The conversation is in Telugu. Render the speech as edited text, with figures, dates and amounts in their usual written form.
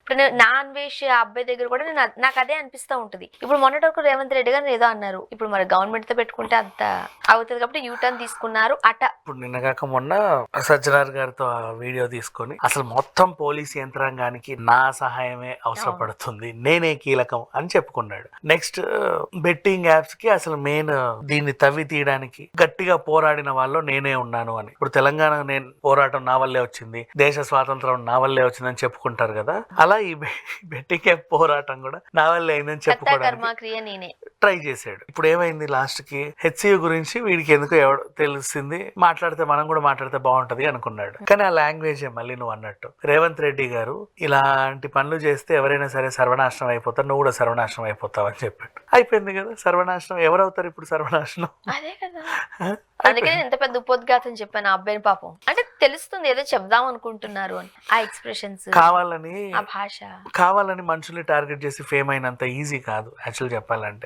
ఇప్పుడు నేను నా అన్వేష్ ఆ అబ్బాయి దగ్గర కూడా నాకు అదే అనిపిస్తూ ఉంటుంది. ఇప్పుడు మొన్నటి వరకు రేవంత్ రెడ్డి గారు ఏదో అన్నారు, ఇప్పుడు మరి గవర్నమెంట్ తో పెట్టుకుంటే అంత అవుతుంది కాబట్టి యూటర్న్ తీసుకున్నారు అట. ఇప్పుడు నిన్నగాక మొన్న సజ్జనార్ గారితో ఆ వీడియో తీసుకొని అసలు మొత్తం పోలీస్ యంత్రాంగానికి నా సహాయమే అవసరపడుతుంది, నేనే కీలకం అని చెప్పుకున్నాడు. నెక్స్ట్ బెట్టింగ్ యాప్స్ కి అసలు మెయిన్ దీన్ని తవ్వి తీయడానికి గట్టిగా పోరాడిన వాళ్ళు నేనే ఉన్నాను అని. ఇప్పుడు తెలంగాణ నేను పోరాటం నా వల్లే వచ్చింది, దేశ స్వాతంత్రం నా వల్లే వచ్చిందని చెప్పుకుంటారు కదా, అలా ఈ బెట్టింగ్ యాప్ పోరాటం కూడా నా వల్లే అయిందని చెప్పుకోవడానికి ట్రై చేశాడు. ఇప్పుడు ఏమైంది లాస్ట్ కి హెచ్సియు గురించి వీడికి ఎందుకు తెలిసింది, మాట్లాడితే మనం కూడా మాట్లాడితే బాగుంటది అనుకున్నాడు. కానీ ఆ లాంగ్వేజ్ మళ్ళీ నువ్వు అన్నట్టు రేవంత్ రెడ్డి గారు ఇలాంటి పనులు చేస్తే ఎవరైనా సరే సర్వనాశనం అయిపోతారు, నువ్వు కూడా సర్వనాశనం అయిపోతావు అని చెప్పాడు. అయిపోయింది కదా సర్వనాశనం. ఎవరవుతారు ఇప్పుడు సర్వనాశనం? అదే కదా, అందుకే ఎంత పెద్ద ఉపోద్ఘాతం చెప్పాను ఆ అబ్బాయిని. పాపం అంటే తెలుస్తుంది ఏదో చెప్దాం అనుకుంటున్నారు అని, ఆ ఎక్స్ప్రెషన్స్ కావాలని ఆ భాష కావాలని మనుషుల్ని టార్గెట్ చేసి ఫేమ్ అయినంత ఈజీ కాదు యాక్చువల్ చెప్పాలంటే.